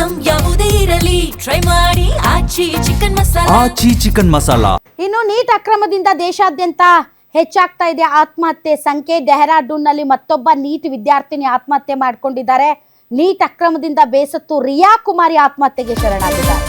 Item ಯಾವುದೇ ಇರಲಿ try ಮಾಡಿ ಆಚಿ ಚಿಕನ್ ಮಸಾಲಾ. ಇನ್ನು ನೀಟ್ ಅಕ್ರಮದಿಂದ ದೇಶಾದ್ಯಂತ ಹೆಚ್ಚಾಗ್ತಾ ಇದೆ ಆತ್ಮಹತ್ಯೆ ಸಂಖ್ಯೆ. ಡೆಹ್ರಾಡೂನ್ನಲ್ಲಿ ಮತ್ತೊಬ್ಬ ನೀಟ್ ವಿದ್ಯಾರ್ಥಿನಿ ಆತ್ಮಹತ್ಯೆ ಮಾಡಿಕೊಂಡಿದ್ದಾರೆ. ನೀಟ್ ಅಕ್ರಮದಿಂದ ಬೇಸತ್ತು ರಿಯಾ ಕುಮಾರಿ ಆತ್ಮಹತ್ಯೆಗೆ ಶರಣಾಗಿದ್ದಾರೆ.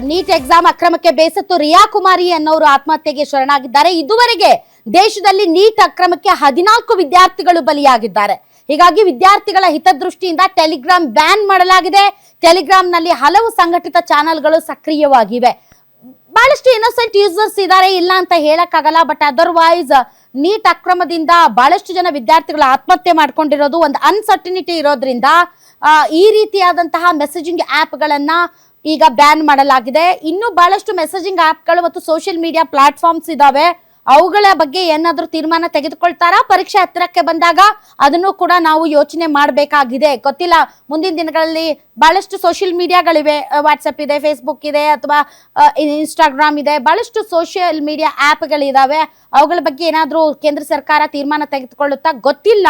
ನೀಟ್ ಎಕ್ಸಾಮ್ ಅಕ್ರಮಕ್ಕೆ ಬೇಸತ್ತು ರಿಯಾ ಕುಮಾರಿ ಅನ್ನೋರು ಆತ್ಮಹತ್ಯೆಗೆ ಶರಣಾಗಿದ್ದಾರೆ. ಇದುವರೆಗೆ ದೇಶದಲ್ಲಿ ನೀಟ್ ಅಕ್ರಮಕ್ಕೆ 14 ವಿದ್ಯಾರ್ಥಿಗಳು ಬಲಿಯಾಗಿದ್ದಾರೆ. ಹೀಗಾಗಿ ವಿದ್ಯಾರ್ಥಿಗಳ ಹಿತದೃಷ್ಟಿಯಿಂದ ಟೆಲಿಗ್ರಾಮ್ ಬ್ಯಾನ್ ಮಾಡಲಾಗಿದೆ. ಟೆಲಿಗ್ರಾಮ್ನಲ್ಲಿ ಹಲವು ಸಂಘಟಿತ ಚಾನೆಲ್ಗಳು ಸಕ್ರಿಯವಾಗಿವೆ. ಬಹಳಷ್ಟು ಇನ್ನೋಸೆಂಟ್ ಯೂಸರ್ಸ್ ಇದ್ದಾರೆ, ಇಲ್ಲ ಅಂತ ಹೇಳಕ್ಕಾಗಲ್ಲ. ಬಟ್ ಅದರ್ವೈಸ್ ನೀಟ್ ಅಕ್ರಮದಿಂದ ಬಹಳಷ್ಟು ಜನ ವಿದ್ಯಾರ್ಥಿಗಳು ಆತ್ಮಹತ್ಯೆ ಮಾಡ್ಕೊಂಡಿರೋದು ಒಂದು ಅನ್ಸರ್ಟಿನಿಟಿ ಇರೋದ್ರಿಂದ ಈ ರೀತಿಯಾದಂತಹ ಮೆಸೇಜಿಂಗ್ ಆ್ಯಪ್ಗಳನ್ನ ಈಗ ಬ್ಯಾನ್ ಮಾಡಲಾಗಿದೆ. ಇನ್ನು ಬಹಳಷ್ಟು ಮೆಸೇಜಿಂಗ್ ಆ್ಯಪ್ಗಳು ಮತ್ತು ಸೋಷಿಯಲ್ ಮೀಡಿಯಾ ಪ್ಲಾಟ್ಫಾರ್ಮ್ಸ್ ಇದಾವೆ. ಅವುಗಳ ಬಗ್ಗೆ ಏನಾದ್ರೂ ತೀರ್ಮಾನ ತೆಗೆದುಕೊಳ್ತಾರಾ ಪರೀಕ್ಷೆ ಹತ್ತಿರಕ್ಕೆ ಬಂದಾಗ ಅದನ್ನು ಕೂಡ ನಾವು ಯೋಚನೆ ಮಾಡಬೇಕಾಗಿದೆ. ಗೊತ್ತಿಲ್ಲ, ಮುಂದಿನ ದಿನಗಳಲ್ಲಿ ಬಹಳಷ್ಟು ಸೋಷಿಯಲ್ ಮೀಡಿಯಾಗಳಿವೆ. ವಾಟ್ಸಪ್ ಇದೆ, ಫೇಸ್ಬುಕ್ ಇದೆ, ಅಥವಾ ಇನ್ಸ್ಟಾಗ್ರಾಮ್ ಇದೆ. ಬಹಳಷ್ಟು ಸೋಷಿಯಲ್ ಮೀಡಿಯಾ ಆ್ಯಪ್ಗಳಿದಾವೆ. ಅವುಗಳ ಬಗ್ಗೆ ಏನಾದ್ರೂ ಕೇಂದ್ರ ಸರ್ಕಾರ ತೀರ್ಮಾನ ತೆಗೆದುಕೊಳ್ಳುತ್ತಾ ಗೊತ್ತಿಲ್ಲ.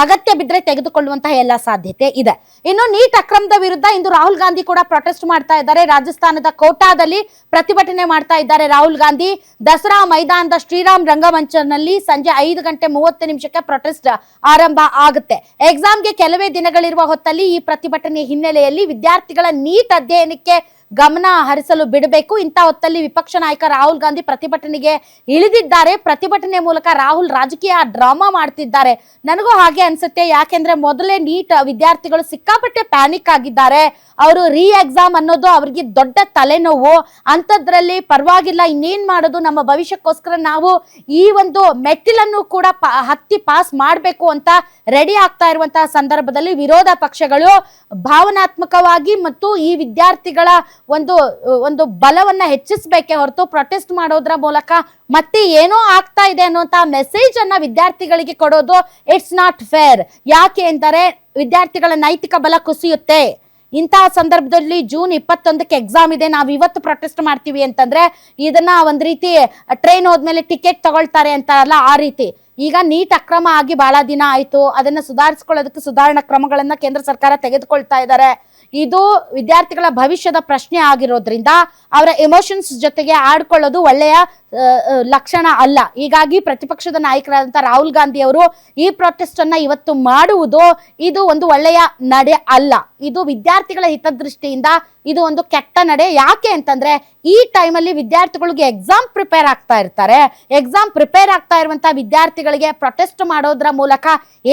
ಅಗತ್ಯ ಬಿದ್ದರೆ ತೆಗೆದುಕೊಳ್ಳುವಂತಹ ಎಲ್ಲ ಸಾಧ್ಯತೆ ಇದೆ. ಇನ್ನು ನೀಟ್ ಅಕ್ರಮದ ವಿರುದ್ಧ ಇಂದು ರಾಹುಲ್ ಗಾಂಧಿ ಕೂಡ ಪ್ರೊಟೆಸ್ಟ್ ಮಾಡ್ತಾ ಇದ್ದಾರೆ. ರಾಜಸ್ಥಾನದ ಕೋಟಾದಲ್ಲಿ ಪ್ರತಿಭಟನೆ ಮಾಡ್ತಾ ಇದ್ದಾರೆ ರಾಹುಲ್ ಗಾಂಧಿ. ದಸರಾ ಮೈದಾನದ ಶ್ರೀರಾಮ್ ರಂಗಮಂಚನಲ್ಲಿ ಸಂಜೆ 5:30 ಪ್ರೊಟೆಸ್ಟ್ ಆರಂಭ ಆಗುತ್ತೆ. ಎಕ್ಸಾಮ್ಗೆ ಕೆಲವೇ ದಿನಗಳಿರುವ ಹೊತ್ತಲ್ಲಿ ಈ ಪ್ರತಿಭಟನೆ ಹಿನ್ನೆಲೆಯಲ್ಲಿ ವಿದ್ಯಾರ್ಥಿಗಳ ನೀಟ್ ಅಧ್ಯಯನಕ್ಕೆ ಗಮನ ಹರಿಸಲು ಬಿಡಬೇಕು. ಇಂಥ ಹೊತ್ತಲ್ಲಿ ವಿಪಕ್ಷ ನಾಯಕ ರಾಹುಲ್ ಗಾಂಧಿ ಪ್ರತಿಭಟನೆಗೆ ಇಳಿದಿದ್ದಾರೆ. ಪ್ರತಿಭಟನೆ ಮೂಲಕ ರಾಹುಲ್ ರಾಜಕೀಯ ಡ್ರಾಮಾ ಮಾಡ್ತಿದ್ದಾರೆ. ನನಗೂ ಹಾಗೆ ಅನ್ಸುತ್ತೆ. ಯಾಕೆಂದ್ರೆ ಮೊದಲೇ ನೀಟ್ ವಿದ್ಯಾರ್ಥಿಗಳು ಸಿಕ್ಕಾಪಟ್ಟೆ ಪ್ಯಾನಿಕ್ ಆಗಿದ್ದಾರೆ. ಅವರು ರೀ ಎಕ್ಸಾಮ್ ಅನ್ನೋದು ಅವರಿಗೆ ದೊಡ್ಡ ತಲೆನೋವು. ಅಂಥದ್ರಲ್ಲಿ ಪರವಾಗಿಲ್ಲ, ಇನ್ನೇನ್ ಮಾಡೋದು, ನಮ್ಮ ಭವಿಷ್ಯಕ್ಕೋಸ್ಕರ ನಾವು ಈ ಒಂದು ಮೆಟ್ಟಿಲನ್ನು ಕೂಡ ಹತ್ತಿ ಪಾಸ್ ಮಾಡಬೇಕು ಅಂತ ರೆಡಿ ಆಗ್ತಾ ಇರುವಂತಹ ಸಂದರ್ಭದಲ್ಲಿ ವಿರೋಧ ಪಕ್ಷಗಳು ಭಾವನಾತ್ಮಕವಾಗಿ ಮತ್ತು ಈ ವಿದ್ಯಾರ್ಥಿಗಳ ಒಂದು ಬಲವನ್ನ ಹೆಚ್ಚಿಸಬೇಕೆ ಹೊರತು ಪ್ರೊಟೆಸ್ಟ್ ಮಾಡೋದ್ರ ಮೂಲಕ ಮತ್ತೆ ಏನೋ ಆಗ್ತಾ ಇದೆ ಅನ್ನುವಂತ ಮೆಸೇಜ್ ಅನ್ನ ವಿದ್ಯಾರ್ಥಿಗಳಿಗೆ ಕೊಡೋದು ಇಟ್ಸ್ ನಾಟ್ ಫೇರ್. ಯಾಕೆ ಅಂತಾರೆ, ವಿದ್ಯಾರ್ಥಿಗಳ ನೈತಿಕ ಬಲ ಕುಸಿಯುತ್ತೆ. ಇಂತಹ ಸಂದರ್ಭದಲ್ಲಿ ಜೂನ್ 21ಕ್ಕೆ ಎಕ್ಸಾಮ್ ಇದೆ, ನಾವು ಇವತ್ತು ಪ್ರೊಟೆಸ್ಟ್ ಮಾಡ್ತೀವಿ ಅಂತಂದ್ರೆ ಇದನ್ನ ಒಂದ್ ರೀತಿ ಟ್ರೈನ್ ಹೋದ್ಮೇಲೆ ಟಿಕೆಟ್ ತಗೊಳ್ತಾರೆ ಅಂತಾರಲ್ಲ, ಆ ರೀತಿ. ಈಗ ನೀಟ್ ಅಕ್ರಮ ಆಗಿ ಬಹಳ ದಿನ ಆಯ್ತು. ಅದನ್ನ ಸುಧಾರಿಸ್ಕೊಳ್ಳೋದಕ್ಕೆ ಸುಧಾರಣಾ ಕ್ರಮಗಳನ್ನ ಕೇಂದ್ರ ಸರ್ಕಾರ ತೆಗೆದುಕೊಳ್ತಾ ಇದ್ದಾರೆ. ಇದು ವಿದ್ಯಾರ್ಥಿಗಳ ಭವಿಷ್ಯದ ಪ್ರಶ್ನೆ ಆಗಿರೋದ್ರಿಂದ ಅವರ ಎಮೋಷನ್ಸ್ ಜೊತೆಗೆ ಆಡ್ಕೊಳ್ಳೋದು ಒಳ್ಳೆಯ ಲಕ್ಷಣ ಅಲ್ಲ. ಹೀಗಾಗಿ ಪ್ರತಿಪಕ್ಷದ ನಾಯಕರಾದಂಥ ರಾಹುಲ್ ಗಾಂಧಿ ಅವರು ಈ ಪ್ರೊಟೆಸ್ಟ್ ಅನ್ನ ಇವತ್ತು ಮಾಡುವುದು ಇದು ಒಂದು ಒಳ್ಳೆಯ ನಡೆ ಅಲ್ಲ. ಇದು ವಿದ್ಯಾರ್ಥಿಗಳ ಹಿತದೃಷ್ಟಿಯಿಂದ ಇದು ಒಂದು ಕೆಟ್ಟ ನಡೆ. ಯಾಕೆ ಅಂತಂದ್ರೆ ಈ ಟೈಮಲ್ಲಿ ವಿದ್ಯಾರ್ಥಿಗಳಿಗೆ ಎಕ್ಸಾಮ್ ಪ್ರಿಪೇರ್ ಆಗ್ತಾ ಇರ್ತಾರೆ. ಎಕ್ಸಾಮ್ ಪ್ರಿಪೇರ್ ಆಗ್ತಾ ಇರುವಂತಹ ವಿದ್ಯಾರ್ಥಿಗಳಿಗೆ ಪ್ರೊಟೆಸ್ಟ್ ಮಾಡೋದ್ರ ಮೂಲಕ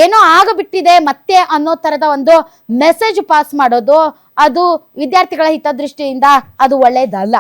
ಏನೋ ಆಗಬಿಟ್ಟಿದೆ ಮತ್ತೆ ಅನ್ನೋ ತರದ ಒಂದು ಮೆಸೇಜ್ ಪಾಸ್ ಮಾಡೋದು ಅದು ವಿದ್ಯಾರ್ಥಿಗಳ ಹಿತದೃಷ್ಟಿಯಿಂದ ಅದು ಒಳ್ಳೆಯದಲ್ಲ.